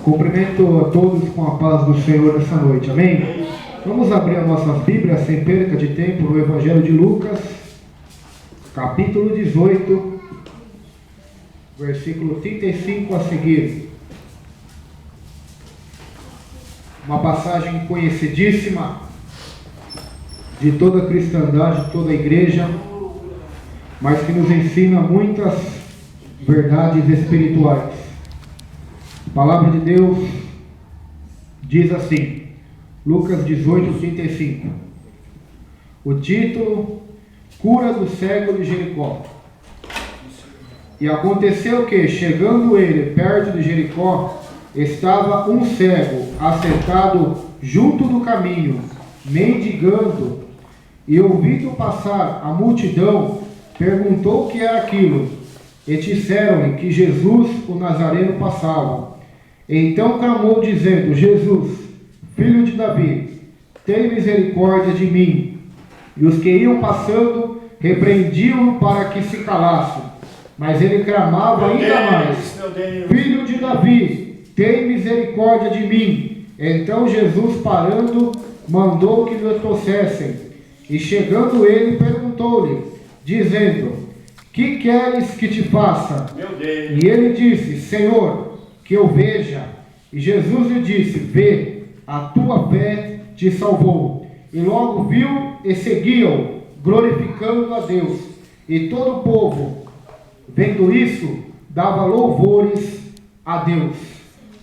Cumprimento a todos com a paz do Senhor essa noite, amém? Vamos abrir as nossas Bíblias sem perca de tempo no Evangelho de Lucas, capítulo 18, versículo 35 a seguir. Uma passagem conhecidíssima de toda a cristandade, de toda a igreja, mas que nos ensina muitas verdades espirituais. A palavra de Deus diz assim, Lucas 18, 35. O título, Cura do cego de Jericó. E aconteceu que, chegando ele perto de Jericó, estava um cego assentado junto do caminho, mendigando, e ouvindo passar a multidão, perguntou o que era aquilo, e disseram-lhe que Jesus, o Nazareno, passava. Então clamou, dizendo: Jesus, filho de Davi, tem misericórdia de mim. E os que iam passando repreendiam-o para que se calasse. Mas ele clamava ainda mais: Filho de Davi, tem misericórdia de mim. Então Jesus, parando, mandou que lhe trouxessem. E chegando ele, perguntou-lhe, dizendo: Que queres que te faça? E ele disse: Senhor, que eu veja. E Jesus lhe disse: Vê, a tua fé te salvou. E logo viu e seguiam, glorificando a Deus. E todo o povo, vendo isso, dava louvores a Deus.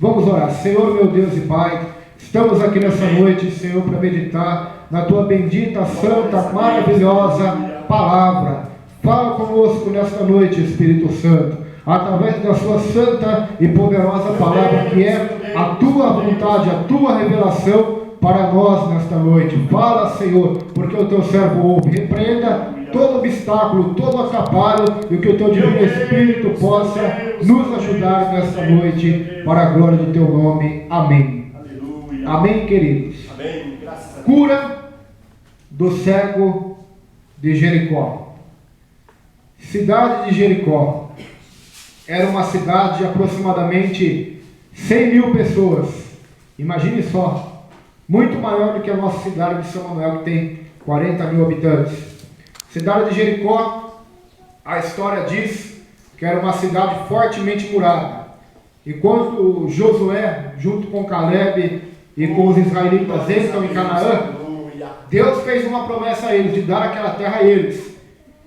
Vamos orar. Senhor, meu Deus e Pai, estamos aqui nessa noite, Senhor, para meditar na tua bendita, santa, maravilhosa palavra. Fala conosco nesta noite, Espírito Santo, através da sua santa e poderosa palavra, que é a tua vontade, a tua revelação para nós nesta noite. Fala, Senhor, porque o teu servo ouve. Repreenda todo obstáculo, todo atrapalho, e que o teu divino Espírito possa nos ajudar nesta noite, para a glória do teu nome. Amém. Aleluia. Amém, queridos. Amém. Cura do cego de Jericó. Cidade de Jericó era uma cidade de aproximadamente 100 mil pessoas. Imagine só, muito maior do que a nossa cidade de São Manuel, que tem 40 mil habitantes. Cidade de Jericó, a história diz que era uma cidade fortemente murada. E quando Josué, junto com Caleb e com os israelitas, entram em Canaã, Deus fez uma promessa a eles, de dar aquela terra a eles.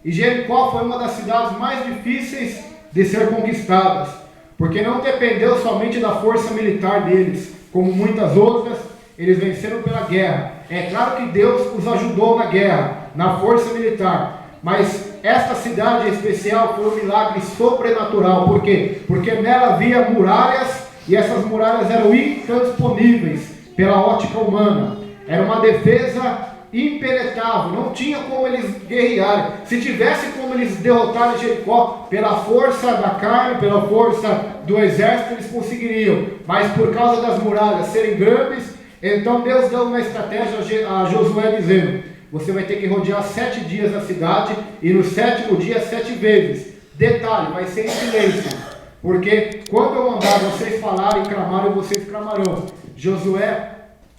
E Jericó foi uma das cidades mais difíceis de ser conquistadas, porque não dependeu somente da força militar deles, como muitas outras. Eles venceram pela guerra. É claro que Deus os ajudou na guerra, na força militar, mas esta cidade em especial foi um milagre sobrenatural. Por quê? Porque nela havia muralhas, e essas muralhas eram intransponíveis pela ótica humana. Era uma defesa impenetrável, não tinha como eles guerrearem. Se tivesse como eles derrotarem Jericó pela força da carne, pela força do exército, eles conseguiriam, mas por causa das muralhas serem grandes, então Deus deu uma estratégia a Josué, dizendo: você vai ter que rodear 7 dias a cidade, e no 7º dia 7 vezes. Detalhe, vai ser em silêncio, porque quando eu mandar vocês falarem e clamarem, vocês clamarão. Josué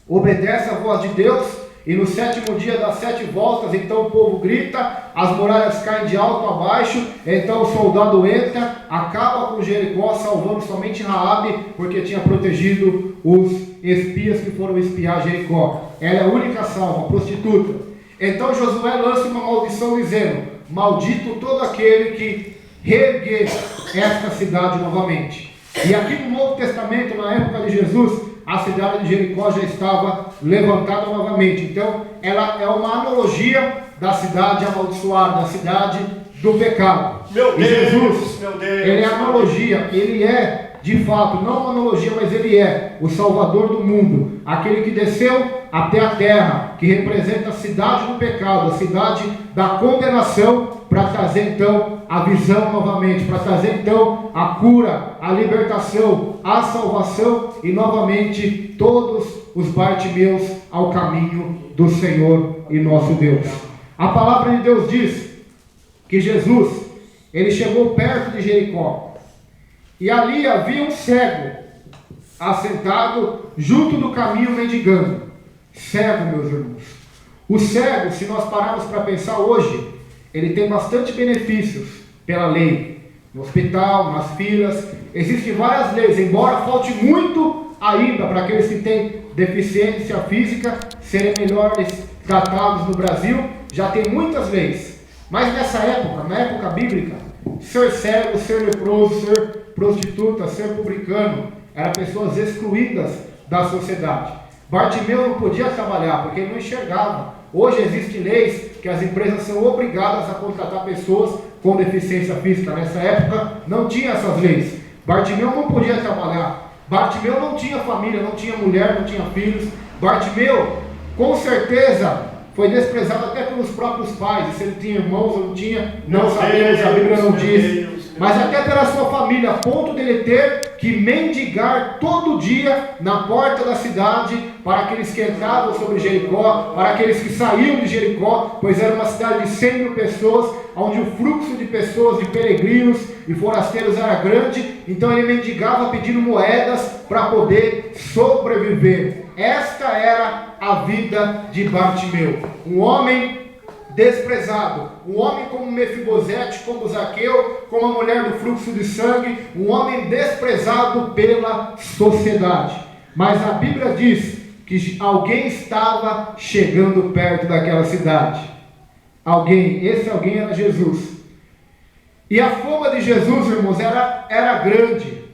obedece a voz de Deus, e no 7º dia dá 7 voltas. Então o povo grita, as muralhas caem de alto a baixo, então o soldado entra, acaba com Jericó, salvando somente Raabe, porque tinha protegido os espias que foram espiar Jericó. Ela é a única salva, prostituta. Então Josué lança uma maldição, dizendo: maldito todo aquele que reerguer esta cidade novamente. E aqui no Novo Testamento, na época de Jesus, a cidade de Jericó já estava levantada novamente. Então, ela é uma analogia da cidade amaldiçoada, da cidade do pecado. Meu Deus, Jesus, meu Deus, ele é analogia, ele é, de fato, não uma analogia, mas ele é o Salvador do mundo, aquele que desceu até a terra, que representa a cidade do pecado, a cidade da condenação, para trazer então a visão novamente, para trazer então a cura, a libertação, a salvação, e novamente todos os Bartimeus ao caminho do Senhor e nosso Deus. A palavra de Deus diz que Jesus, ele chegou perto de Jericó, e ali havia um cego assentado junto do caminho mendigando. Cego, meus irmãos. O cego, se nós pararmos para pensar hoje, ele tem bastante benefícios pela lei. No hospital, nas filas, existem várias leis, embora falte muito ainda para aqueles que têm deficiência física serem melhores tratados no Brasil, já tem muitas leis. Mas nessa época, na época bíblica, ser cego, ser leproso, ser prostituta, ser publicano, eram pessoas excluídas da sociedade. Bartimeu não podia trabalhar porque ele não enxergava. Hoje existem leis que as empresas são obrigadas a contratar pessoas com deficiência física. Nessa época não tinha essas leis. Bartimeu não podia trabalhar. Bartimeu não tinha família, não tinha mulher, não tinha filhos. Bartimeu, com certeza, foi desprezado até pelos próprios pais. E se ele tinha irmãos ou não tinha, não sabemos, a Bíblia não diz. Mas até pela sua família, a ponto dele ter que mendigar todo dia na porta da cidade para aqueles que entravam sobre Jericó, para aqueles que saíam de Jericó, pois era uma cidade de 100 mil pessoas, onde o fluxo de pessoas, de peregrinos e forasteiros era grande. Então ele mendigava pedindo moedas para poder sobreviver. Esta era a vida de Bartimeu, um homem desprezado, um homem como Mefibosete, como Zaqueu, como a mulher do fluxo de sangue, um homem desprezado pela sociedade. Mas a Bíblia diz que alguém estava chegando perto daquela cidade. Alguém, esse alguém era Jesus. E a fama de Jesus, irmãos, era grande,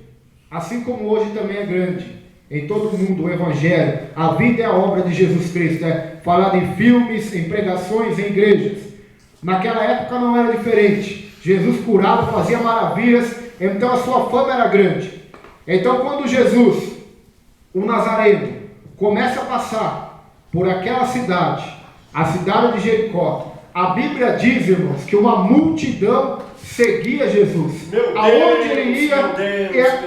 assim como hoje também é grande. Em todo o mundo, o Evangelho, a vida e a obra de Jesus Cristo é falada em filmes, em pregações, em igrejas. Naquela época não era diferente. Jesus curava, fazia maravilhas, então a sua fama era grande. Então quando Jesus, o Nazareno, começa a passar por aquela cidade, a cidade de Jericó, a Bíblia diz, irmãos, que uma multidão seguia Jesus. Aonde ele ia,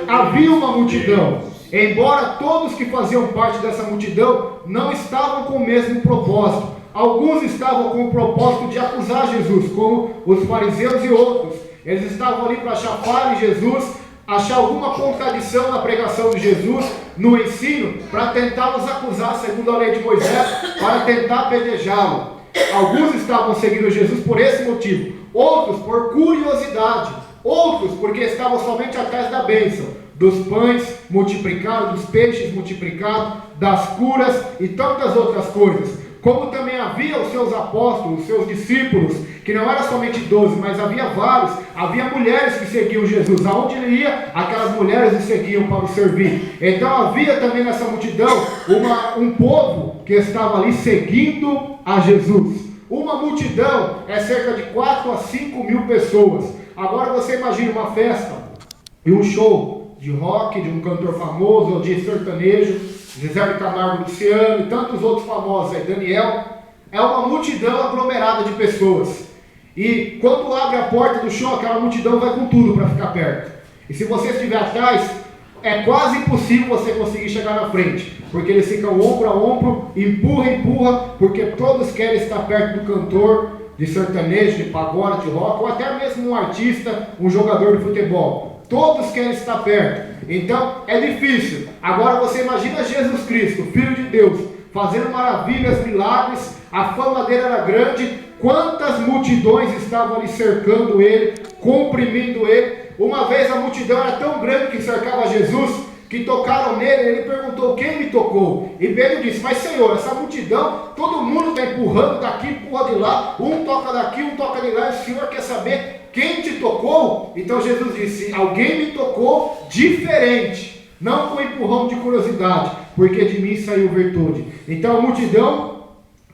havia uma multidão. Embora todos que faziam parte dessa multidão não estavam com o mesmo propósito. Alguns estavam com o propósito de acusar Jesus, como os fariseus e outros. Eles estavam ali para chafar em Jesus, achar alguma contradição na pregação de Jesus, no ensino, para tentar nos acusar, segundo a lei de Moisés, para tentar apedrejá-lo. Alguns estavam seguindo Jesus por esse motivo, outros por curiosidade, outros porque estavam somente atrás da bênção, dos pães multiplicados, dos peixes multiplicados, das curas e tantas outras coisas. Como também havia os seus apóstolos, os seus discípulos, que não eram somente 12, mas havia vários, havia mulheres que seguiam Jesus. Aonde ele ia, aquelas mulheres o seguiam para o servir. Então havia também nessa multidão um povo que estava ali seguindo a Jesus. Uma multidão é cerca de 4 a 5 mil pessoas. Agora você imagina uma festa e um show de rock, de um cantor famoso, ou de sertanejo, Zezé de Camargo, Luciano e tantos outros famosos aí, Daniel. É uma multidão aglomerada de pessoas. E quando abre a porta do show, aquela multidão vai com tudo para ficar perto. E se você estiver atrás, é quase impossível você conseguir chegar na frente, porque eles ficam ombro a ombro, empurra, porque todos querem estar perto do cantor de sertanejo, de pagode, de rock, ou até mesmo um artista, um jogador de futebol. Todos querem estar perto. Então é difícil. Agora você imagina Jesus Cristo, Filho de Deus, fazendo maravilhas, milagres. A fama dele era grande. Quantas multidões estavam ali cercando ele, comprimindo ele. Uma vez a multidão era tão grande que cercava Jesus, que tocaram nele. Ele perguntou: quem me tocou? E Pedro disse: mas Senhor, essa multidão, todo mundo está empurrando daqui, empurra de lá, um toca daqui, um toca de lá, e o Senhor quer saber quem te tocou? Então Jesus disse: alguém me tocou diferente, não com empurrão de curiosidade, porque de mim saiu virtude. Então a multidão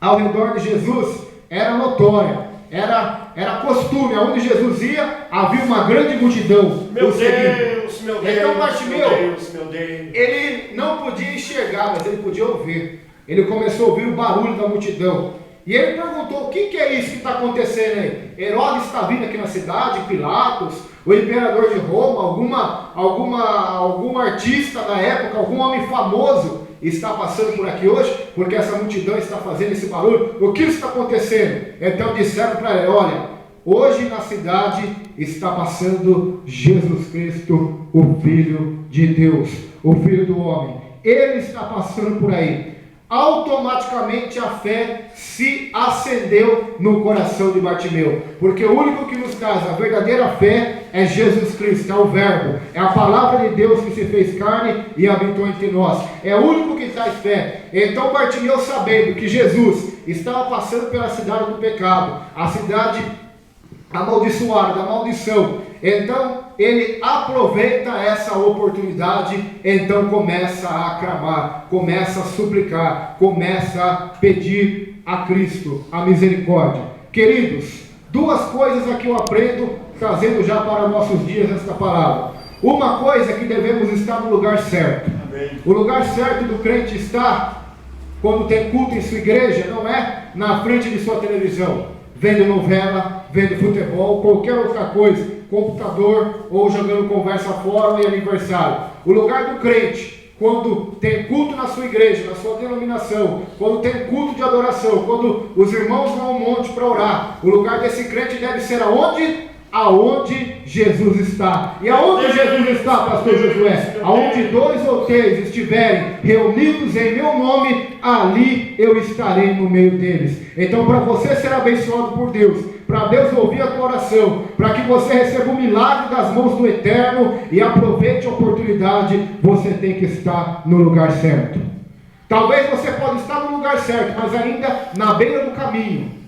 ao redor de Jesus era notória, era costume. Aonde Jesus ia, havia uma grande multidão. Meu Deus, então Bartimeu, meu Deus. Ele não podia enxergar, mas ele podia ouvir. Ele começou a ouvir o barulho da multidão. E ele perguntou: o que é isso que está acontecendo aí? Herodes está vindo aqui na cidade, Pilatos, o imperador de Roma, algum artista da época, algum homem famoso está passando por aqui hoje, porque essa multidão está fazendo esse barulho. O que está acontecendo? Então disseram para ele: olha, hoje na cidade está passando Jesus Cristo, o Filho de Deus. o Filho do Homem. Ele está passando por aí. Automaticamente a fé se acendeu no coração de Bartimeu, porque o único que nos traz a verdadeira fé é Jesus Cristo, é o Verbo, é a palavra de Deus que se fez carne e habitou entre nós, é o único que traz fé. Então Bartimeu, sabendo que Jesus estava passando pela cidade do pecado, a cidade amaldiçoada, da maldição, então ele aproveita essa oportunidade, então começa a clamar, começa a suplicar, começa a pedir a Cristo a misericórdia. Queridos, duas coisas aqui eu aprendo, trazendo já para nossos dias esta palavra. Uma coisa é que devemos estar no lugar certo. Amém. O lugar certo do crente está quando tem culto em sua igreja, não é na frente de sua televisão, vendo novela, vendo futebol, qualquer outra coisa, computador ou jogando conversa fora e aniversário. O lugar do crente, quando tem culto na sua igreja, na sua denominação, quando tem culto de adoração, quando os irmãos vão ao monte para orar, o lugar desse crente deve ser aonde? Aonde Jesus está. E aonde Jesus está, pastor Josué? Aonde 2 ou 3 estiverem reunidos em meu nome, ali eu estarei no meio deles. Então, para você ser abençoado por Deus, para Deus ouvir a tua oração, para que você receba o milagre das mãos do Eterno e aproveite a oportunidade, você tem que estar no lugar certo. Talvez você pode estar no lugar certo, mas ainda na beira do caminho.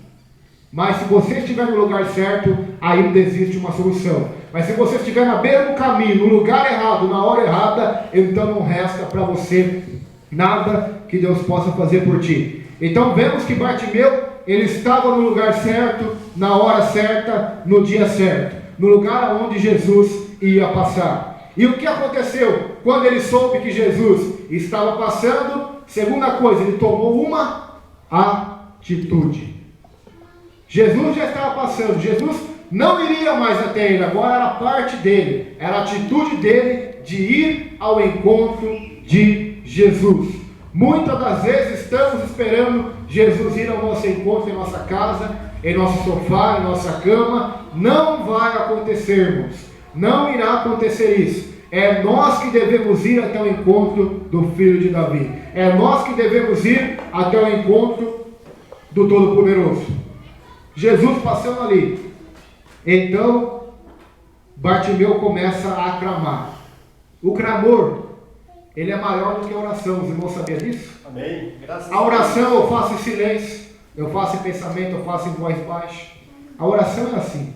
Mas se você estiver no lugar certo, ainda existe uma solução. Mas se você estiver na beira do caminho, no lugar errado, na hora errada, então não resta para você nada que Deus possa fazer por ti. Então vemos que Bartimeu, ele estava no lugar certo, na hora certa, no dia certo, no lugar onde Jesus ia passar. E o que aconteceu? Quando ele soube que Jesus estava passando, segunda coisa, ele tomou uma atitude. Jesus já estava passando, Jesus não iria mais até ele, agora era parte dele, era a atitude dele de ir ao encontro de Jesus. Muitas das vezes estamos esperando Jesus ir ao nosso encontro em nossa casa, em nosso sofá, em nossa cama. Não vai acontecer, irmãos. Não irá acontecer isso. É nós que devemos ir até o encontro do Filho de Davi. É nós que devemos ir até o encontro do Todo-Poderoso. Jesus passando ali. Então, Bartimeu começa a clamar. O clamor, ele é maior do que a oração. Os irmãos sabiam disso? Amém. Graças a oração eu faço em silêncio, eu faço em pensamento, eu faço em voz baixa. A oração é assim.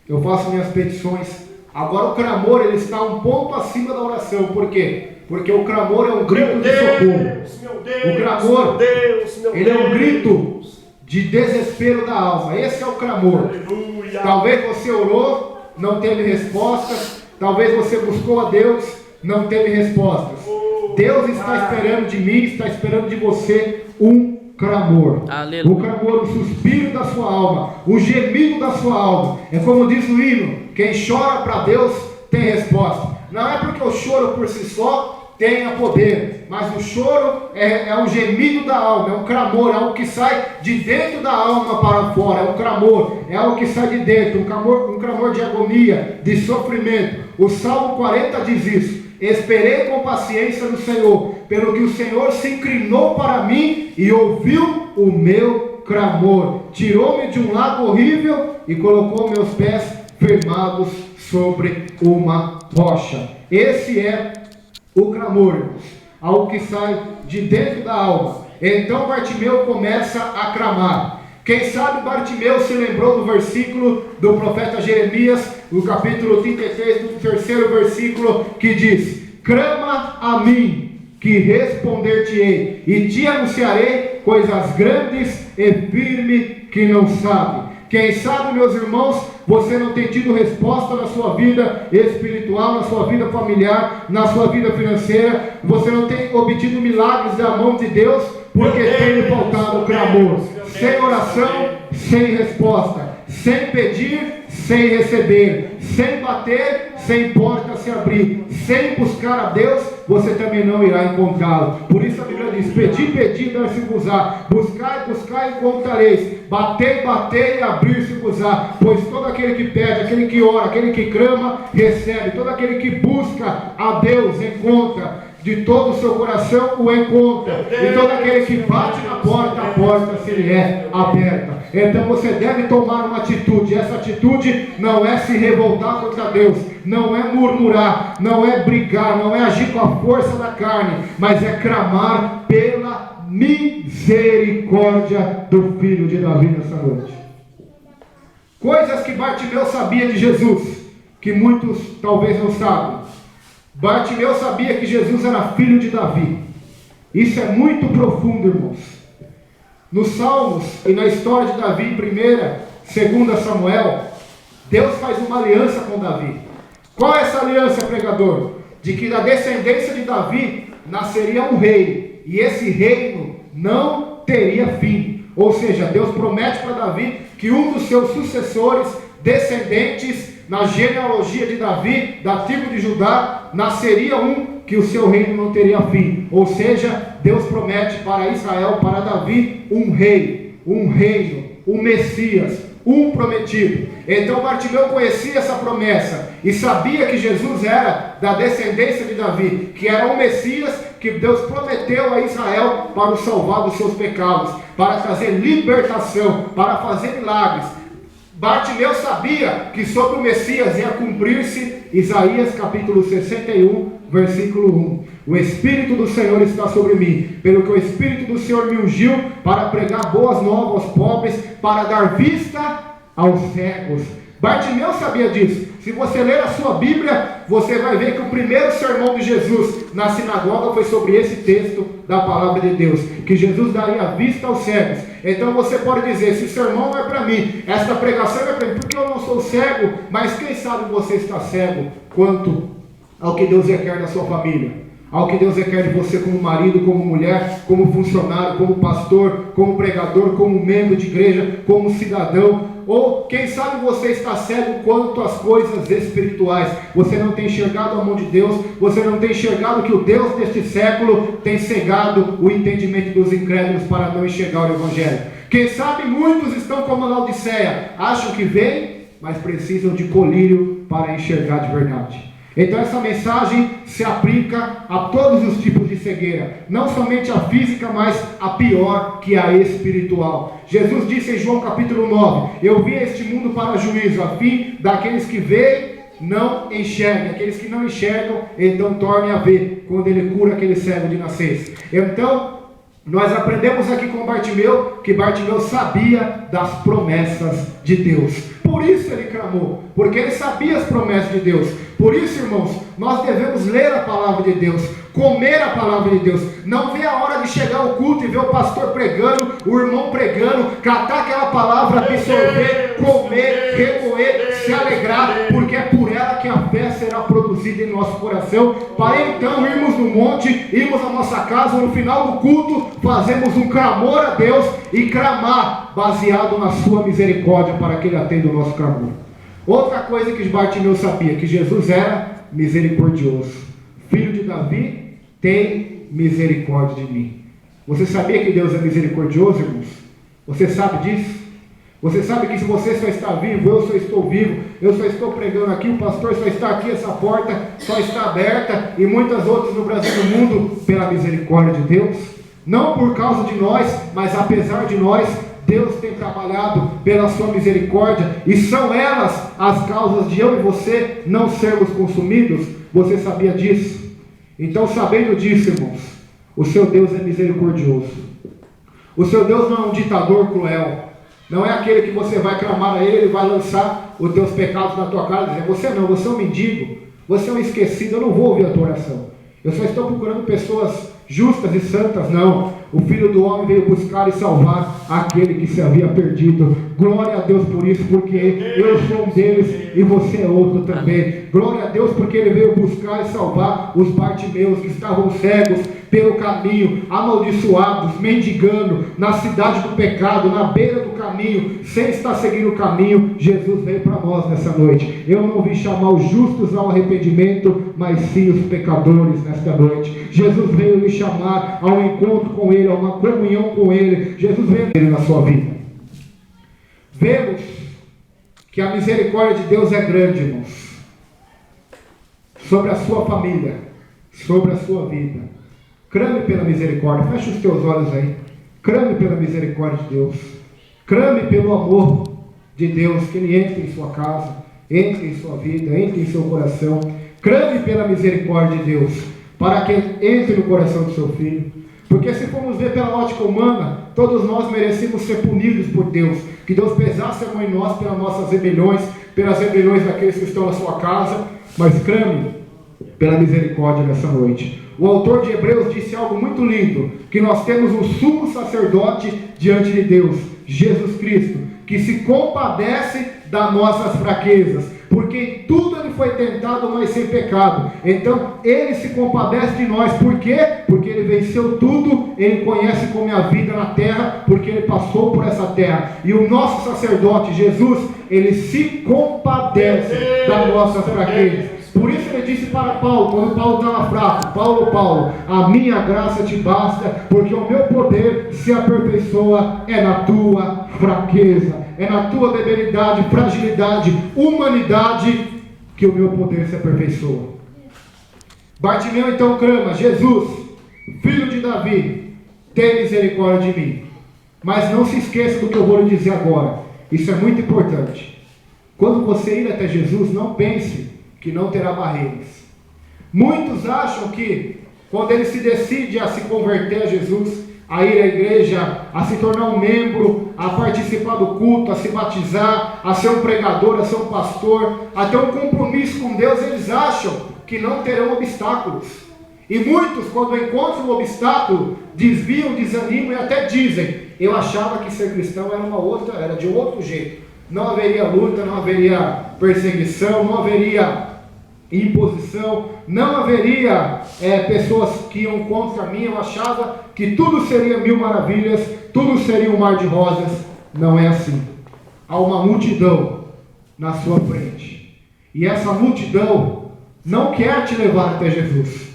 Eu faço minhas petições. Agora o clamor, ele está um ponto acima da oração. Por quê? Porque o clamor é um grito de socorro. O clamor, ele é um grito de desespero da alma. Esse é o clamor. Aleluia. Talvez você orou, não teve resposta. Talvez você buscou a Deus, não teve respostas. Deus está esperando de mim, está esperando de você um clamor. Aleluia. O clamor, o suspiro da sua alma, o gemido da sua alma. É como diz o hino: quem chora para Deus tem resposta. Não é porque o choro por si só tenha poder, mas o choro é um gemido da alma, é um clamor, é algo que sai de dentro da alma para fora, é um clamor, é algo que sai de dentro, um clamor de agonia, de sofrimento. O Salmo 40 diz isso: esperei com paciência no Senhor, pelo que o Senhor se inclinou para mim e ouviu o meu clamor, tirou-me de um lago horrível e colocou meus pés firmados sobre uma rocha. Esse é o clamor, algo que sai de dentro da alma. Então Bartimeu começa a clamar. Quem sabe Bartimeu se lembrou do versículo do profeta Jeremias, no capítulo 33, no terceiro versículo, que diz: clama a mim, que responder-te-ei, e te anunciarei coisas grandes e firmes que não sabe. Quem sabe, meus irmãos, você não tem tido resposta na sua vida espiritual, na sua vida familiar, na sua vida financeira. Você não tem obtido milagres da mão de Deus, porque tem lhe faltado o clamor. Sem oração, sem resposta. Sem pedir, sem receber. Sem bater, sem porta se abrir. Sem buscar a Deus, você também não irá encontrá-lo. Por isso a Bíblia diz: pedi, pedi, dar-se-vos-á. Buscai, buscai, encontrareis. Batei, batei, e abrir-se-vos-á. Pois todo aquele que pede, aquele que ora, aquele que clama, recebe. Todo aquele que busca a Deus, encontra. de todo o seu coração o encontra. E todo aquele que bate na porta, a porta se lhe é aberta. Então você deve tomar uma atitude. Essa atitude não é se revoltar contra Deus, não é murmurar, não é brigar, não é agir com a força da carne, mas é clamar pela misericórdia do Filho de Davi nessa noite. Coisas que Bartimeu sabia de Jesus, que muitos talvez não sabem. Bartimeu sabia que Jesus era filho de Davi. Isso é muito profundo, irmãos. Nos Salmos e na história de Davi, em 1ª, 2ª Samuel, Deus faz uma aliança com Davi. Qual é essa aliança, pregador? De que da descendência de Davi nasceria um rei, e esse reino não teria fim. Ou seja, Deus promete para Davi que um dos seus sucessores, descendentes, na genealogia de Davi, da tribo de Judá, nasceria um que o seu reino não teria fim. Ou seja, Deus promete para Israel, para Davi, um rei, um reino, um Messias, um prometido. Então Bartimeu conhecia essa promessa e sabia que Jesus era da descendência de Davi, que era o Messias que Deus prometeu a Israel para o salvar dos seus pecados, para trazer libertação, para fazer milagres. Bartimeu sabia que sobre o Messias ia cumprir-se Isaías capítulo 61, versículo 1. O Espírito do Senhor está sobre mim, pelo que o Espírito do Senhor me ungiu para pregar boas novas aos pobres, para dar vista aos cegos. Bartimeu sabia disso. Se você ler a sua Bíblia, você vai ver que o primeiro sermão de Jesus na sinagoga foi sobre esse texto da palavra de Deus, que Jesus daria vista aos cegos. Então você pode dizer, esse sermão não é para mim, esta pregação não é para mim, porque eu não sou cego, mas quem sabe você está cego quanto ao que Deus requer da sua família, ao que Deus requer de você como marido, como mulher, como funcionário, como pastor, como pregador, como membro de igreja, como cidadão. Ou quem sabe você está cego quanto às coisas espirituais. Você não tem enxergado a mão de Deus, você não tem enxergado que o Deus deste século tem cegado o entendimento dos incrédulos para não enxergar o Evangelho. Quem sabe muitos estão como a Laodiceia, acham que vêm, mas precisam de colírio para enxergar de verdade. Então essa mensagem se aplica a todos os tipos de cegueira, não somente a física, mas a pior, que é a espiritual. Jesus disse em João capítulo 9, eu vim a este mundo para juízo, a fim daqueles que veem, não enxerguem, aqueles que não enxergam, então tornem a ver, quando ele cura aquele cego de nascença. Então, nós aprendemos aqui com Bartimeu, que Bartimeu sabia das promessas de Deus. Por isso ele clamou, porque ele sabia as promessas de Deus. Por isso, irmãos, nós devemos ler a palavra de Deus, comer a palavra de Deus. Não ver a hora de chegar ao culto e ver o pastor pregando, o irmão pregando, catar aquela palavra, absorver, comer, remoer, se alegrar, porque é por ela que a fé será produzida em nosso coração, para então irmos no monte, irmos à nossa casa, no final do culto, fazemos um clamor a Deus e clamar, baseado na sua misericórdia, para que ele atenda o nosso clamor. Outra coisa que Bartimeu sabia, que Jesus era misericordioso. Filho de Davi, tem misericórdia de mim. Você sabia que Deus é misericordioso, irmãos? Você sabe disso? Você sabe que se você só está vivo, eu só estou vivo, eu só estou pregando aqui, o pastor só está aqui, essa porta só está aberta, e muitas outras no Brasil e no mundo, pela misericórdia de Deus? Não por causa de nós, mas apesar de nós, Deus tem trabalhado pela sua misericórdia, e são elas as causas de eu e você não sermos consumidos. Você sabia disso? Então, sabendo disso, irmãos, o seu Deus é misericordioso. O seu Deus não é um ditador cruel. Não é aquele que você vai clamar a ele e vai lançar os teus pecados na tua cara e dizer, você não, você é um mendigo, você é um esquecido, eu não vou ouvir a tua oração. Eu só estou procurando pessoas justas e santas. Não, o Filho do Homem veio buscar e salvar aquele que se havia perdido. Glória a Deus por isso, porque eu sou um deles e você é outro também. Glória a Deus porque ele veio buscar e salvar os Bartimeus que estavam cegos pelo caminho, amaldiçoados, mendigando, na cidade do pecado, na beira do caminho, sem estar seguindo o caminho. Jesus veio para nós nessa noite. Eu não vim chamar os justos ao arrependimento, mas sim os pecadores nesta noite. Jesus veio lhe chamar ao encontro com ele, a uma comunhão com ele. Jesus veio na sua vida. Vemos que a misericórdia de Deus é grande, irmãos, sobre a sua família, sobre a sua vida. Crame pela misericórdia. Feche os teus olhos aí. Crame pela misericórdia de Deus. Crame pelo amor de Deus, que Ele entre em sua casa, entre em sua vida, entre em seu coração. Crame pela misericórdia de Deus, para que entre no coração do seu filho. Porque se formos ver pela ótica humana, todos nós merecemos ser punidos por Deus. Que Deus pesasse a mão em nós pelas nossas rebeliões, pelas rebeliões daqueles que estão na sua casa. Mas crame pela misericórdia nessa noite. O autor de Hebreus disse algo muito lindo, que nós temos um sumo sacerdote diante de Deus, Jesus Cristo, que se compadece das nossas fraquezas, porque em tudo Ele foi tentado, mas sem pecado. Então Ele se compadece de nós. Por quê? Porque Ele venceu tudo. Ele conhece como é a vida na terra, porque Ele passou por essa terra. E o nosso sacerdote Jesus, Ele se compadece das nossas fraquezas. Por isso Ele disse para Paulo, quando Paulo estava fraco: Paulo, a minha graça te basta, porque o meu poder se aperfeiçoa é na tua fraqueza, é na tua debilidade, fragilidade, humanidade, que o meu poder se aperfeiçoa. Bartimeu então clama: Jesus, filho de Davi, tem misericórdia de mim. Mas não se esqueça do que eu vou lhe dizer agora. Isso é muito importante. Quando você ir até Jesus, não pense que não terá barreiras. Muitos acham que quando ele se decide a se converter a Jesus, a ir à igreja, a se tornar um membro, a participar do culto, a se batizar, a ser um pregador, a ser um pastor, a ter um compromisso com Deus, eles acham que não terão obstáculos. E muitos, quando encontram um obstáculo, desviam, desanimam e até dizem: eu achava que ser cristão era de um outro jeito. Não haveria luta, não haveria perseguição, não haveria imposição, não haveria pessoas que iam contra mim. Eu achava que tudo seria mil maravilhas, tudo seria um mar de rosas. Não é assim. Há uma multidão na sua frente, e essa multidão não quer te levar até Jesus.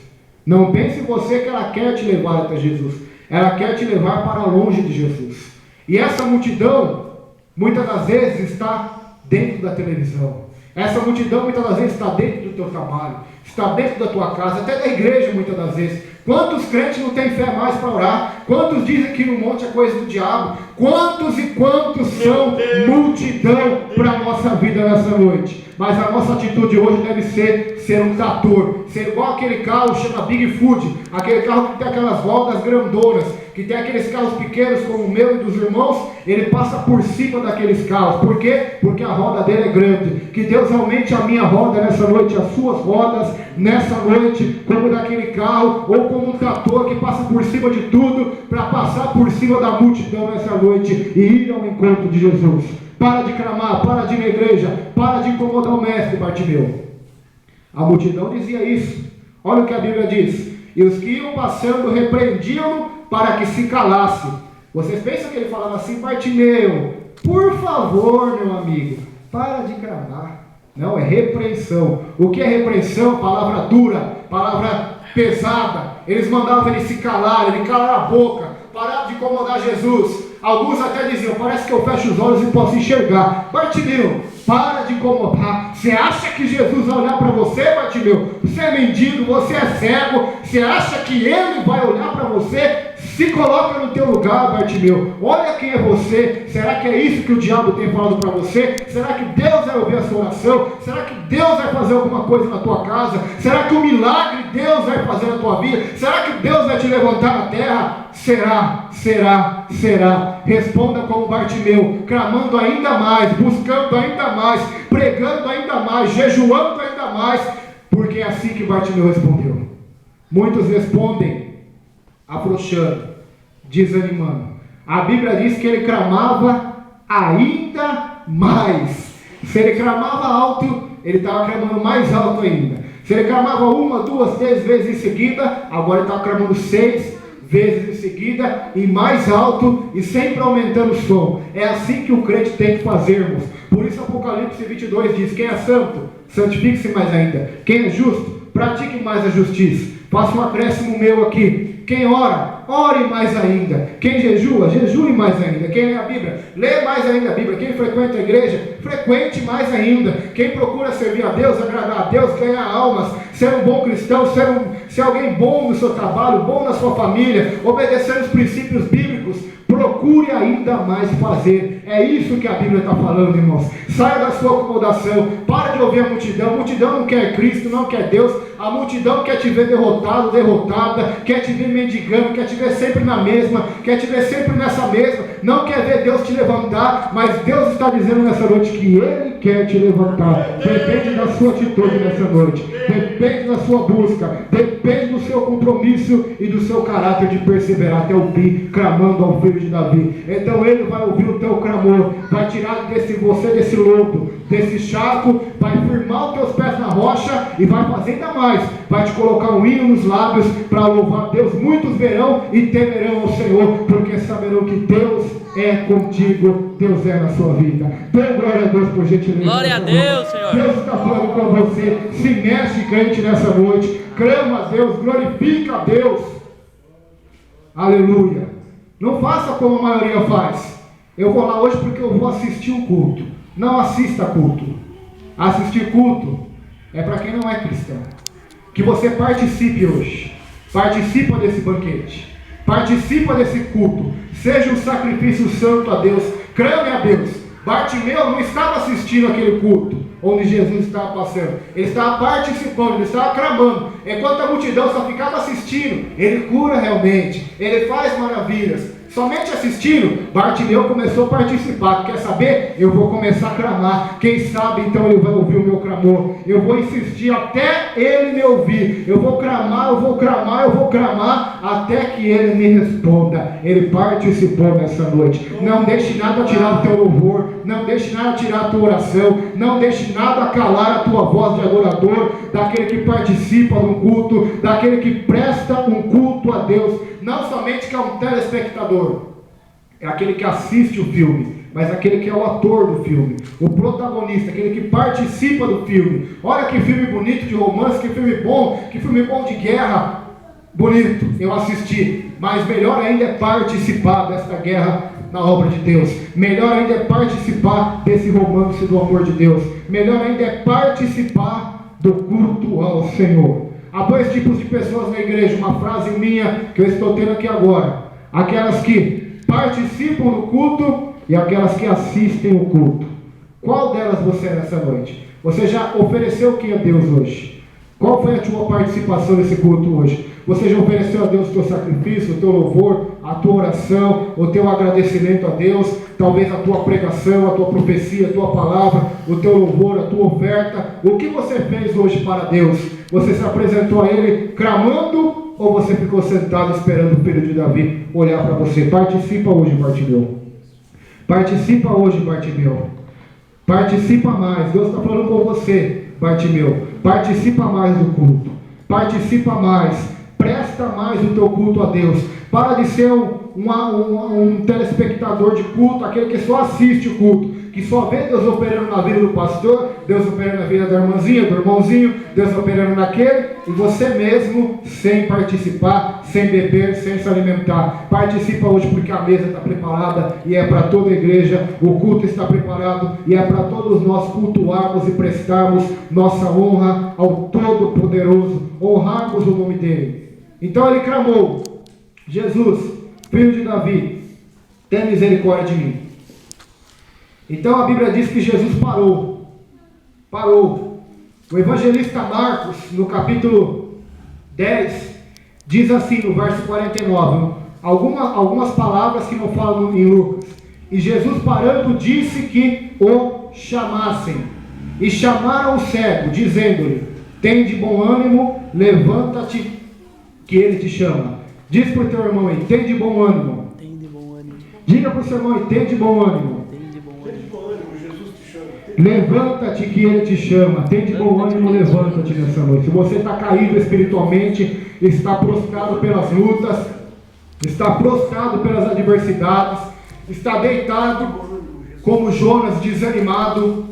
Não pense você que ela quer te levar até Jesus. Ela quer te levar para longe de Jesus. E essa multidão muitas das vezes está dentro da televisão. Essa multidão muitas das vezes está dentro do teu trabalho, está dentro da tua casa, até da igreja muitas das vezes. Quantos crentes não têm fé mais para orar? Quantos dizem que no monte é coisa do diabo? Quantos e quantos são multidão para a nossa vida nessa noite? Mas a nossa atitude hoje deve ser um trator, ser igual aquele carro chama Bigfoot, aquele carro que tem aquelas rodas grandonas, que tem aqueles carros pequenos como o meu e dos irmãos. Ele passa por cima daqueles carros. Por quê? Porque a roda dele é grande. Que Deus aumente a minha roda nessa noite, as suas rodas nessa noite, como daquele carro, ou como um trator que passa por cima de tudo, para passar por cima da multidão nessa noite e ir ao encontro de Jesus. Para de clamar, para de ir na igreja, para de incomodar o mestre, Bartimeu. A multidão dizia isso. Olha o que a Bíblia diz: e os que iam passando repreendiam-no para que se calasse. Vocês pensam que ele falava assim: Bartimeu, por favor, meu amigo, para de clamar. Não, é repreensão. O que é repreensão? Palavra dura, palavra pesada. Eles mandavam ele se calar, ele calar a boca, parar de incomodar Jesus. Alguns até diziam: parece que eu fecho os olhos e posso enxergar. Bartimeu, para de incomodar. Você acha que Jesus vai olhar para você, Bartimeu? Você é mendigo, você é cego. Você acha que Ele vai olhar para você? Se coloca no teu lugar, Bartimeu. Olha quem é você. Será que é isso que o diabo tem falado para você? Será que Deus vai ouvir a sua oração? Será que Deus vai fazer alguma coisa na tua casa? Será que um milagre Deus vai fazer na tua vida? Será que Deus vai te levantar na terra? Será, será, será. Responda como Bartimeu, clamando ainda mais, buscando ainda mais, pregando ainda mais, jejuando ainda mais, porque é assim que Bartimeu respondeu. Muitos respondem afrouxando, desanimando. A Bíblia diz que ele clamava ainda mais. Se ele clamava alto, ele estava clamando mais alto ainda. Se ele clamava 1, 2, 3 vezes em seguida, agora ele estava clamando 6 vezes em seguida, e mais alto, e sempre aumentando o som. É assim que o crente tem que fazermos. Por isso Apocalipse 22 diz: quem é santo, santifique-se mais ainda. Quem é justo, pratique mais a justiça. Faça um acréscimo meu aqui: Quem ora, ore mais ainda. Quem jejua, jejue mais ainda. Quem lê a Bíblia, lê mais ainda a Bíblia. Quem frequenta a igreja, frequente mais ainda. Quem procura servir a Deus, agradar a Deus, ganhar almas, ser um bom cristão, ser alguém bom no seu trabalho, bom na sua família, obedecer os princípios bíblicos, procure ainda mais fazer. É isso que a Bíblia está falando, irmãos. Saia da sua acomodação, para de ouvir a multidão. A multidão não quer Cristo, não quer Deus. A multidão quer te ver derrotado, derrotada, quer te ver mendigando, quer te ver sempre na mesma, quer te ver sempre nessa mesma, não quer ver Deus te levantar, mas Deus está dizendo nessa noite que Ele quer te levantar. Depende da sua atitude nessa noite, depende da sua busca, depende do seu compromisso e do seu caráter de perseverar até o fim, clamando ao Filho de Davi. Então Ele vai ouvir o teu clamor, vai tirar você desse lodo, desse charco, vai firmar os teus pés na rocha e vai fazer ainda mais, vai te colocar um hino nos lábios para louvar a Deus. Muitos verão e temerão ao Senhor, porque saberão que Deus é contigo, Deus é na sua vida. Dê glória a Deus por gentileza. Glória a Deus, Senhor. Deus está falando com você. Se mexe, crente, nessa noite. Clama a Deus, glorifica a Deus. Aleluia. Não faça como a maioria faz. Eu vou lá hoje porque eu vou assistir o culto. Não assista culto. Assistir culto é para quem não é cristão. Que você participe hoje. Participa desse banquete. Participa desse culto. Seja um sacrifício santo a Deus. Clame a Deus. Bartimeu não estava assistindo aquele culto onde Jesus estava passando. Ele estava participando, ele estava clamando. Enquanto a multidão só ficava assistindo, ele cura realmente. Ele faz maravilhas. Somente assistindo, Bartimeu começou a participar. Quer saber? Eu vou começar a clamar. Quem sabe então ele vai ouvir o meu clamor. Eu vou insistir até ele me ouvir. Eu vou clamar, eu vou clamar, eu vou clamar até que ele me responda. Ele participou nessa noite. Não deixe nada tirar o teu louvor. Não deixe nada tirar a tua oração. Não deixe nada calar a tua voz de adorador. Daquele que participa de um culto. Daquele que presta um culto a Deus. Não somente que é um telespectador, é aquele que assiste o filme, mas aquele que é o ator do filme, o protagonista, aquele que participa do filme. Olha que filme bonito de romance, que filme bom de guerra, bonito, eu assisti. Mas melhor ainda é participar desta guerra na obra de Deus. Melhor ainda é participar desse romance do amor de Deus. Melhor ainda é participar do culto ao Senhor. Há dois tipos de pessoas na igreja, uma frase minha que eu estou tendo aqui agora. Aquelas que participam do culto e aquelas que assistem o culto. Qual delas você é nessa noite? Você já ofereceu o que a Deus hoje? Qual foi a tua participação nesse culto hoje? Você já ofereceu a Deus o teu sacrifício, o teu louvor, a tua oração, o teu agradecimento a Deus, talvez a tua pregação, a tua profecia, a tua palavra, o teu louvor, a tua oferta? O que você fez hoje para Deus? Você se apresentou a Ele clamando ou você ficou sentado esperando o Filho de Davi olhar para você? Participa hoje, Bartimeu. Participa hoje, Bartimeu. Participa mais. Deus está falando com você, Bartimeu. Participa mais do culto. Participa mais. Presta mais o teu culto a Deus. Para de ser um telespectador de culto, aquele que só assiste o culto, que só vê Deus operando na vida do pastor, Deus operando na vida da irmãzinha, do irmãozinho, Deus operando naquele, e você mesmo sem participar, sem beber, sem se alimentar. Participa hoje porque a mesa está preparada e é para toda a igreja, o culto está preparado e é para todos nós cultuarmos e prestarmos nossa honra ao Todo-Poderoso, honrarmos o nome dele. Então ele clamou: Jesus, Filho de Davi, tenha misericórdia de mim. Então a Bíblia diz que Jesus parou. O evangelista Marcos, no capítulo 10, diz assim, no verso 49, algumas palavras que não falam em Lucas. E Jesus parando disse que o chamassem. E chamaram o cego, dizendo-lhe: tem de bom ânimo, levanta-te, que ele te chama. Diz para o teu irmão aí: tem de bom ânimo. Tem de bom ânimo. Diga para o seu irmão aí: tem de bom ânimo. Jesus te chama. Levanta-te que ele te chama. Tem de bom ânimo, levanta-te nessa noite. Se você está caído espiritualmente, está prostrado pelas lutas, está prostrado pelas adversidades, está deitado como Jonas, desanimado,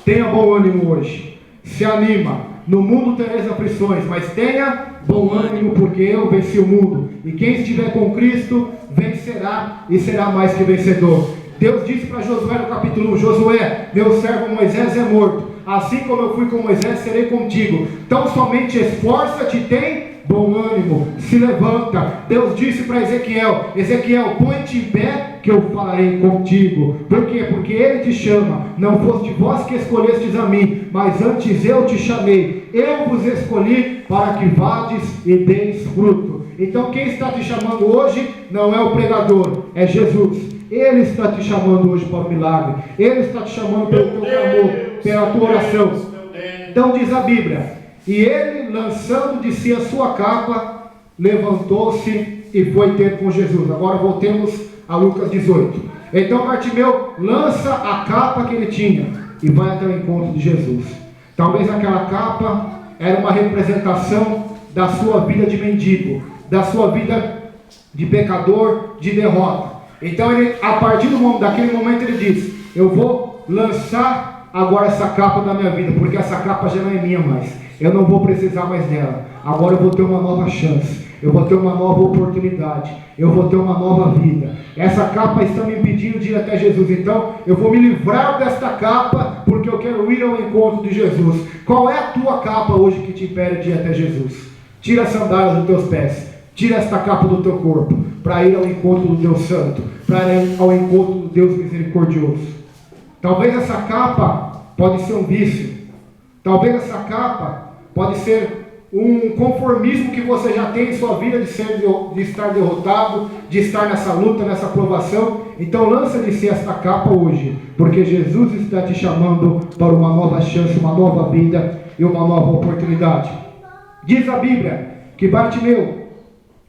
tenha bom ânimo hoje. Se anima. No mundo tereis aflições, mas tenha bom ânimo, porque eu venci o mundo. E quem estiver com Cristo, vencerá e será mais que vencedor. Deus disse para Josué no capítulo 1, Josué, meu servo Moisés é morto, assim como eu fui com Moisés, serei contigo. Então somente esforça-te, tem bom ânimo, se levanta. Deus disse para Ezequiel, Ezequiel, põe-te em pé, que eu falarei contigo. Por quê? Porque Ele te chama. Não foste vós que escolhestes a mim, mas antes eu te chamei. Eu vos escolhi para que vades e deis fruto. Então quem está te chamando hoje não é o pregador, é Jesus. Ele está te chamando hoje para o milagre. Ele está te chamando pelo teu clamor, pela tua oração. Então diz a Bíblia, e ele, lançando de si a sua capa, levantou-se e foi ter com Jesus. Agora voltemos a Lucas 18. Então Bartimeu lança a capa que ele tinha e vai até o encontro de Jesus. Talvez aquela capa era uma representação da sua vida de mendigo, da sua vida de pecador, de derrota. Então ele, a partir daquele momento ele diz, eu vou lançar agora essa capa da minha vida, porque essa capa já não é minha mais, eu não vou precisar mais dela, agora eu vou ter uma nova chance, eu vou ter uma nova oportunidade, eu vou ter uma nova vida. Essa capa está me impedindo de ir até Jesus, então eu vou me livrar desta capa, porque eu quero ir ao encontro de Jesus. Qual é a tua capa hoje que te impede de ir até Jesus? Tira as sandálias dos teus pés, tira esta capa do teu corpo, para ir ao encontro do Deus Santo, para ir ao encontro do Deus misericordioso. Talvez essa capa pode ser um vício, talvez essa capa pode ser um conformismo que você já tem em sua vida de estar derrotado, de estar nessa luta, nessa provação. Então lança de si esta capa hoje, porque Jesus está te chamando para uma nova chance, uma nova vida e uma nova oportunidade. Diz a Bíblia que Bartimeu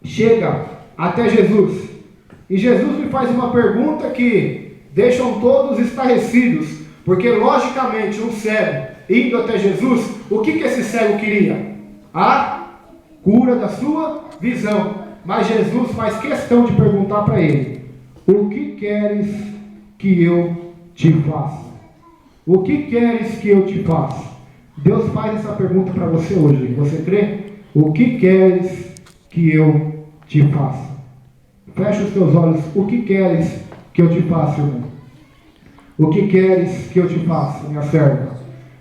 chega até Jesus, e Jesus lhe faz uma pergunta que deixam todos estarrecidos, porque logicamente um cego indo até Jesus, o que esse cego queria? A cura da sua visão. Mas Jesus faz questão de perguntar para ele, o que queres que eu te faça? O que queres que eu te faça? Deus faz essa pergunta para você hoje, você crê? O que queres que eu te faça? Fecha os teus olhos. O que queres que eu te faça, irmão? O que queres que eu te faça, minha serva?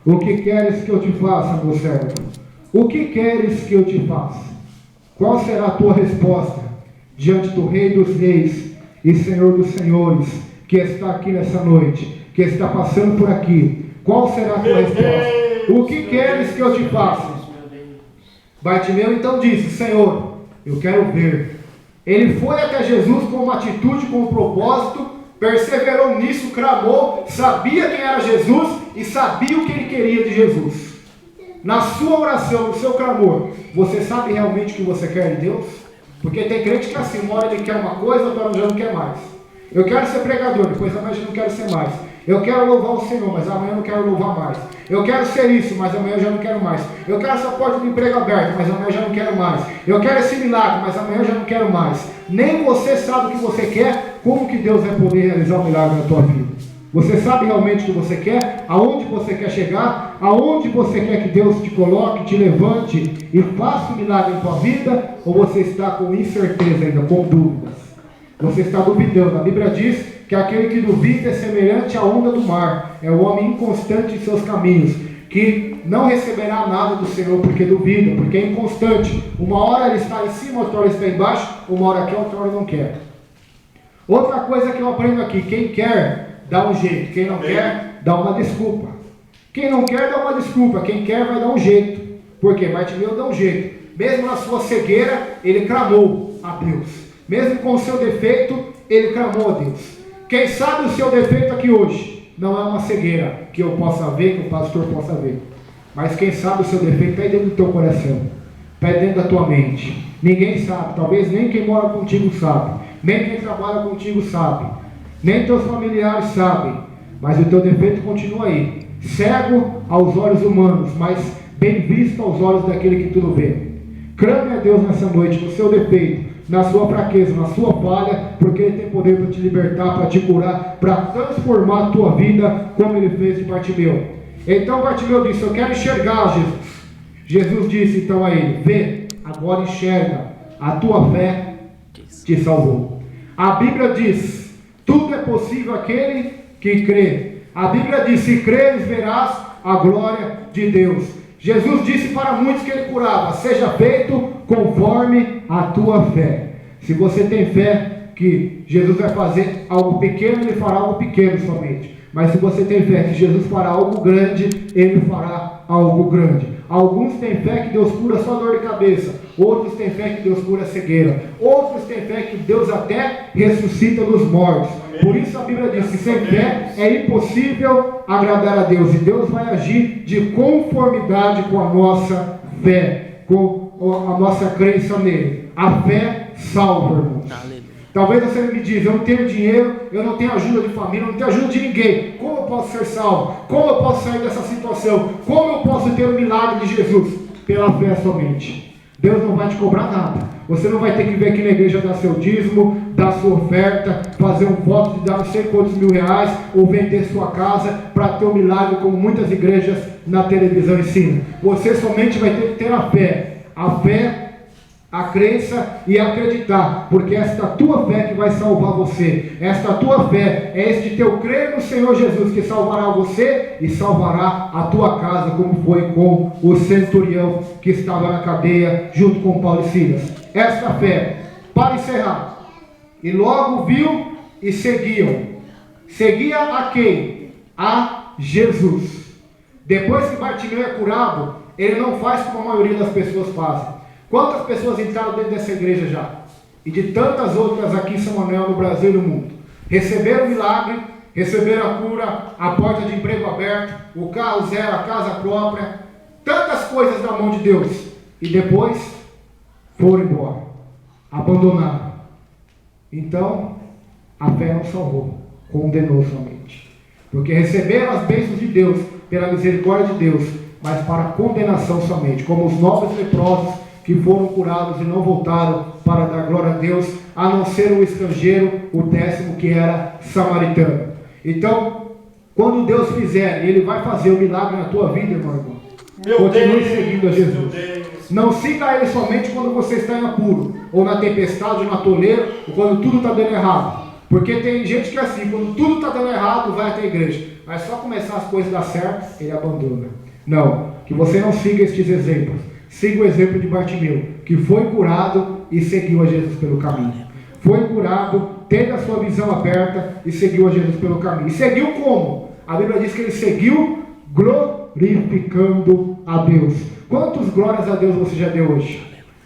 O que queres que eu te faça, meu servo? O que queres que eu te faça? Qual será a tua resposta diante do Rei dos Reis e Senhor dos Senhores, que está aqui nessa noite, que está passando por aqui? Qual será a tua resposta? O que queres que eu te faça? Bartimeu então disse, Senhor, eu quero ver. Ele foi até Jesus com uma atitude, com um propósito, perseverou nisso, clamou, sabia quem era Jesus e sabia o que ele queria de Jesus. Na sua oração, no seu clamor, você sabe realmente o que você quer de Deus? Porque tem crente que assim, uma hora ele quer uma coisa, outra hora já não quer mais. Eu quero ser pregador, depois amanhã já não quero ser mais. Eu quero louvar o Senhor, mas amanhã eu não quero louvar mais. Eu quero ser isso, mas amanhã eu já não quero mais. Eu quero essa porta de emprego aberta, mas amanhã eu já não quero mais. Eu quero esse milagre, mas amanhã eu já não quero mais. Nem você sabe o que você quer, como que Deus vai poder realizar um milagre na tua vida? Você sabe realmente o que você quer? Aonde você quer chegar? Aonde você quer que Deus te coloque, te levante e faça um milagre em tua vida? Ou você está com incerteza ainda, com dúvidas? Você está duvidando. A Bíblia diz que aquele que duvida é semelhante à onda do mar. É o homem inconstante em seus caminhos, que não receberá nada do Senhor porque duvida, porque é inconstante. Uma hora ele está em cima, outra hora ele está embaixo, uma hora quer, outra hora não quer. Outra coisa que eu aprendo aqui, quem quer, dá um jeito. Quem não quer, dá uma desculpa. Quem não quer, dá uma desculpa. Quem quer, vai dar um jeito. Por quê? Bartimeu dá um jeito. Mesmo na sua cegueira, ele clamou a Deus. Mesmo com o seu defeito, ele clamou a Deus. Quem sabe o seu defeito aqui hoje não é uma cegueira que eu possa ver, que o pastor possa ver. Mas quem sabe o seu defeito está aí dentro do teu coração, está aí dentro da tua mente. Ninguém sabe, talvez nem quem mora contigo sabe, nem quem trabalha contigo sabe, nem teus familiares sabem, mas o teu defeito continua aí, cego aos olhos humanos, mas bem visto aos olhos daquele que tudo vê. Clame a Deus nessa noite, no seu defeito, na sua fraqueza, na sua falha, porque Ele tem poder para te libertar, para te curar, para transformar a tua vida, como Ele fez de Bartimeu. Então Bartimeu disse, eu quero enxergar Jesus. Jesus disse então a ele, vê, a agora enxerga, a tua fé te salvou. A Bíblia diz, tudo é possível àquele que crê. A Bíblia diz, se creres verás a glória de Deus. Jesus disse para muitos que ele curava, seja feito conforme a tua fé. Se você tem fé que Jesus vai fazer algo pequeno, ele fará algo pequeno somente. Mas se você tem fé que Jesus fará algo grande, ele fará algo grande. Alguns têm fé que Deus cura só dor de cabeça. Outros têm fé que Deus cura cegueira. Outros têm fé que Deus até ressuscita dos mortos. Por isso a Bíblia diz que sem fé é impossível agradar a Deus. E Deus vai agir de conformidade com a nossa fé, com a nossa crença nele. A fé salva, irmãos. Aleluia. Talvez você me diz, eu não tenho dinheiro, eu não tenho ajuda de família, eu não tenho ajuda de ninguém. Como eu posso ser salvo? Como eu posso sair dessa situação? Como eu posso ter o milagre de Jesus? Pela fé somente. Deus não vai te cobrar nada. Você não vai ter que vir aqui na igreja dar seu dízimo, dar sua oferta, fazer um voto de dar não sei quantos mil reais, ou vender sua casa para ter um milagre, como muitas igrejas na televisão ensinam. Você somente vai ter que ter a fé. A fé, a crença e acreditar, porque esta tua fé que vai salvar você. Esta tua fé é este teu crer no Senhor Jesus que salvará você e salvará a tua casa, como foi com o centurião que estava na cadeia junto com Paulo e Silas. Esta fé, para encerrar, e logo viu e seguiam. Seguia a quem? A Jesus. Depois que Bartimeu é curado, ele não faz como a maioria das pessoas fazem. Quantas pessoas entraram dentro dessa igreja já? E de tantas outras aqui em São Manuel, no Brasil e no mundo. Receberam o milagre, receberam a cura, a porta de emprego aberta, o carro zero, a casa própria. Tantas coisas da mão de Deus. E depois foram embora. Abandonaram. Então, a fé não salvou. Condenou somente. Porque receberam as bênçãos de Deus, pela misericórdia de Deus, mas para condenação somente. Como os 9 leprosos que foram curados e não voltaram para dar glória a Deus, a não ser o estrangeiro, o 10º que era samaritano. Então, quando Deus fizer, e Ele vai fazer o milagre na tua vida, irmão, continue seguindo a Jesus. Não siga Ele somente quando você está em apuro, ou na tempestade, ou no atoleiro, ou quando tudo está dando errado. Porque tem gente que é assim, quando tudo está dando errado, vai até a igreja. Mas só começar as coisas a dar certo, ele abandona. Não, que você não siga estes exemplos. Siga o exemplo de Bartimeu, que foi curado e seguiu a Jesus pelo caminho. Foi curado, teve a sua visão aberta e seguiu a Jesus pelo caminho. E seguiu como? A Bíblia diz que ele seguiu glorificando a Deus. Quantas glórias a Deus você já deu hoje?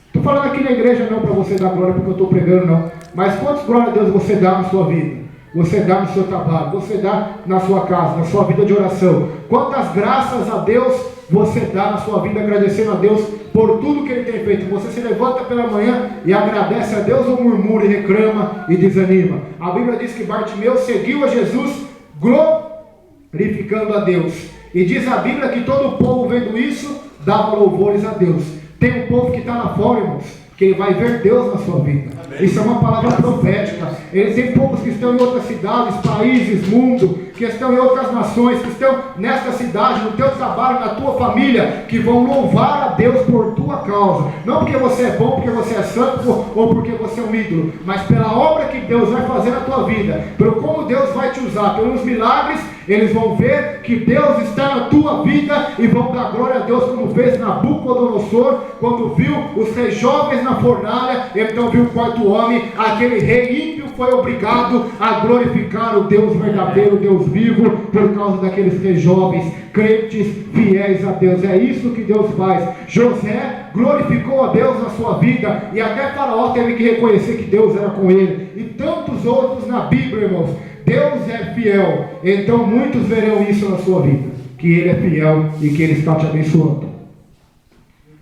Estou falando aqui na igreja não para você dar glória porque eu estou pregando não. Mas quantas glórias a Deus você dá na sua vida? Você dá no seu trabalho, você dá na sua casa, na sua vida de oração. Quantas graças a Deus você dá na sua vida, agradecendo a Deus por tudo que Ele tem feito. Você se levanta pela manhã e agradece a Deus ou murmura e reclama e desanima? A Bíblia diz que Bartimeu seguiu a Jesus glorificando a Deus. E diz a Bíblia que todo o povo vendo isso, dava louvores a Deus. Tem um povo que está lá fora, irmãos, que vai ver Deus na sua vida. Isso é uma palavra profética. Eles têm povos que estão em outras cidades, países, mundo, que estão em outras nações, que estão nesta cidade, no teu trabalho, na tua família, que vão louvar a Deus por tua causa. Não porque você é bom, porque você é santo, ou porque você é um ídolo, mas pela obra que Deus vai fazer na tua vida, pelo como Deus vai te usar, pelos milagres. Eles vão ver que Deus está na tua vida e vão dar glória a Deus, como fez Nabucodonosor, quando viu os 3 jovens na fornalha. Então viu o 4º homem, aquele rei ímpio foi obrigado a glorificar o Deus verdadeiro, Deus vivo, por causa daqueles 3 jovens crentes, fiéis a Deus. É isso que Deus faz. José glorificou a Deus na sua vida, e até Faraó teve que reconhecer que Deus era com ele, e tantos outros na Bíblia, irmãos. Deus é fiel, então muitos verão isso na sua vida, que Ele é fiel e que Ele está te abençoando.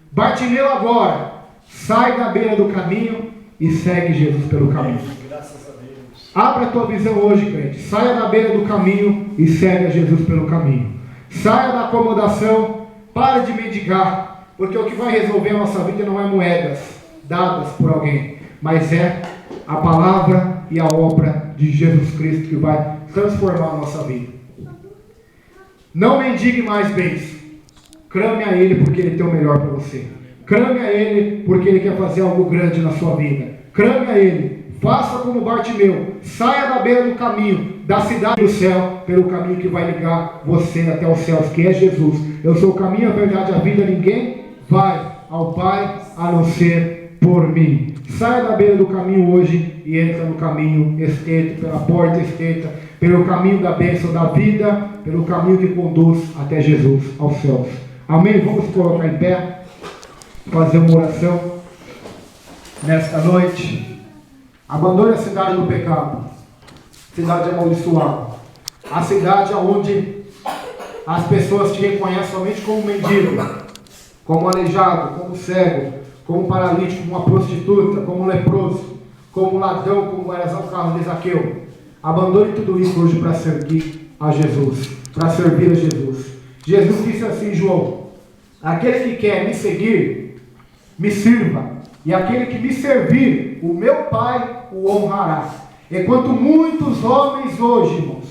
Bartimeu agora sai da beira do caminho e segue Jesus pelo caminho. Graças a Deus. Abra a tua visão hoje, crente. Saia da beira do caminho e segue a Jesus pelo caminho. Saia da acomodação, pare de mendigar, porque o que vai resolver a nossa vida não é moedas dadas por alguém, mas é a palavra e a obra de Jesus Cristo que vai transformar a nossa vida. Não mendigue mais bens. Clame a Ele porque Ele tem o melhor para você. Clame a Ele, porque Ele quer fazer algo grande na sua vida. Clame a Ele. Faça como Bartimeu. Saia da beira do caminho, da cidade do céu, pelo caminho que vai ligar você até os céus, que é Jesus. Eu sou o caminho, a verdade e a vida. Ninguém vai ao Pai a não ser por mim. Saia da beira do caminho hoje e entra no caminho estreito, pela porta estreita, pelo caminho da bênção da vida, pelo caminho que conduz até Jesus, aos céus. Amém? Vamos colocar em pé, fazer uma oração nesta noite. Abandone a cidade do pecado, cidade amaldiçoada, a cidade onde as pessoas te reconhecem somente como mendigo, como aleijado, como cego, como paralítico, como uma prostituta, como leproso, como ladrão, como era o caso de Zaqueu. Abandone tudo isso hoje para servir a Jesus, para servir a Jesus. Jesus disse assim, João: aquele que quer me seguir, me sirva, e aquele que me servir, o meu Pai o honrará. Enquanto muitos homens hoje, irmãos,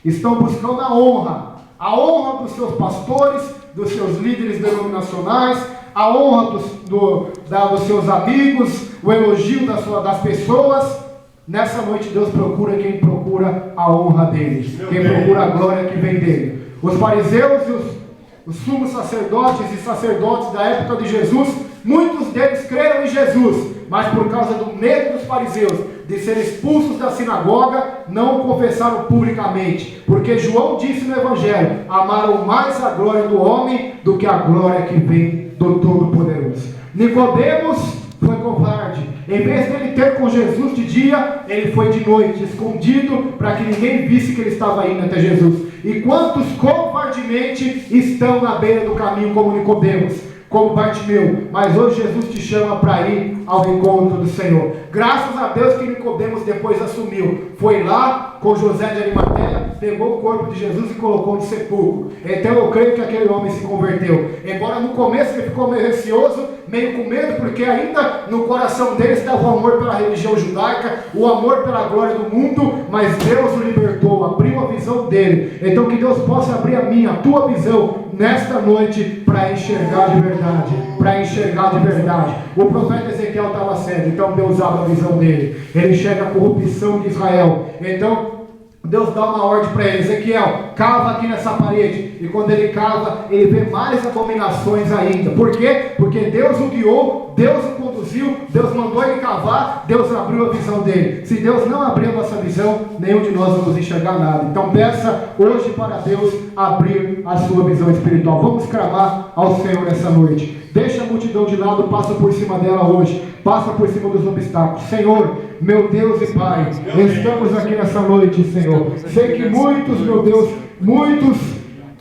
estão buscando a honra dos seus pastores, dos seus líderes denominacionais, a honra dos seus amigos, o elogio das pessoas. Nessa noite Deus procura quem procura a honra dele, quem procura a glória que vem dele. Os fariseus e os sumos sacerdotes e sacerdotes da época de Jesus, muitos deles creram em Jesus, mas por causa do medo dos fariseus de serem expulsos da sinagoga, não o confessaram publicamente, porque João disse no Evangelho: amaram mais a glória do homem do que a glória que vem do Todo-Poderoso. Nicodemos foi covarde. Em vez dele ter com Jesus de dia, ele foi de noite, escondido, para que ninguém visse que ele estava indo até Jesus. E quantos covardemente estão na beira do caminho como Nicodemos, como Bartimeu? Mas hoje Jesus te chama para ir ao encontro do Senhor. Graças a Deus que Nicodemos depois assumiu. Foi lá com José de Arimateia, pegou o corpo de Jesus e colocou no sepulcro. Então eu creio que aquele homem se converteu. Embora no começo ele ficou meio receoso, meio com medo, porque ainda no coração dele estava o amor pela religião judaica, o amor pela glória do mundo, mas Deus o libertou, abriu a visão dele. Então que Deus possa abrir a minha, a tua visão nesta noite, para enxergar de verdade, para enxergar de verdade. O profeta Ezequiel estava cego, então Deus abre a visão dele. Ele enxerga a corrupção de Israel. Então Deus dá uma ordem para ele: Ezequiel, cava aqui nessa parede. E quando ele cava, ele vê mais abominações ainda. Por quê? Porque Deus o guiou, Deus o conduziu, Deus mandou ele cavar, Deus abriu a visão dele. Se Deus não abrir a nossa visão, nenhum de nós vamos enxergar nada. Então peça hoje para Deus abrir a sua visão espiritual. Vamos clamar ao Senhor nessa noite. Deixa a multidão de lado, passa por cima dela hoje, passa por cima dos obstáculos. Senhor, meu Deus e Pai, estamos aqui nessa noite, Senhor. Sei que muitos, meu Deus, muitos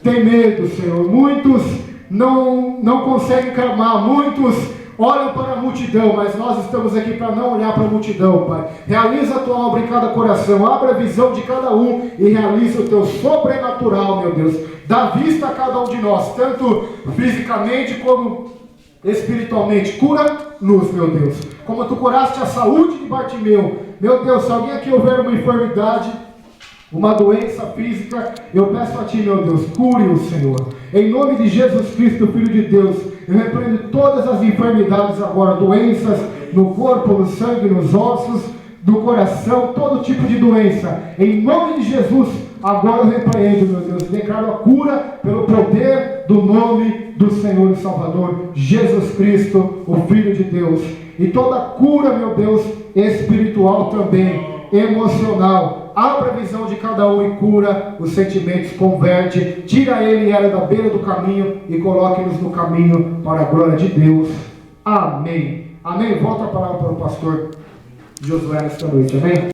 têm medo, Senhor. Muitos não conseguem clamar, muitos olham para a multidão, mas nós estamos aqui para não olhar para a multidão, Pai. Realiza a tua obra em cada coração, abre a visão de cada um e realiza o teu sobrenatural, meu Deus. Dá vista a cada um de nós, tanto fisicamente como espiritualmente. Cura-nos, meu Deus, como tu curaste a saúde de Bartimeu. Meu Deus, se alguém aqui houver uma enfermidade, uma doença física, eu peço a ti, meu Deus, cure-o, Senhor. Em nome de Jesus Cristo, Filho de Deus, eu repreendo todas as enfermidades agora, doenças no corpo, no sangue, nos ossos, do coração, todo tipo de doença. Em nome de Jesus, agora eu repreendo, meu Deus, declaro a cura pelo poder do nome do Senhor e Salvador, Jesus Cristo, o Filho de Deus. E toda cura, meu Deus, espiritual também, emocional. Abra a visão de cada um e cura os sentimentos, converte, tira ele e ela da beira do caminho e coloque-nos no caminho para a glória de Deus. Amém. Amém. Volta a palavra para o pastor Josué nesta noite. Amém.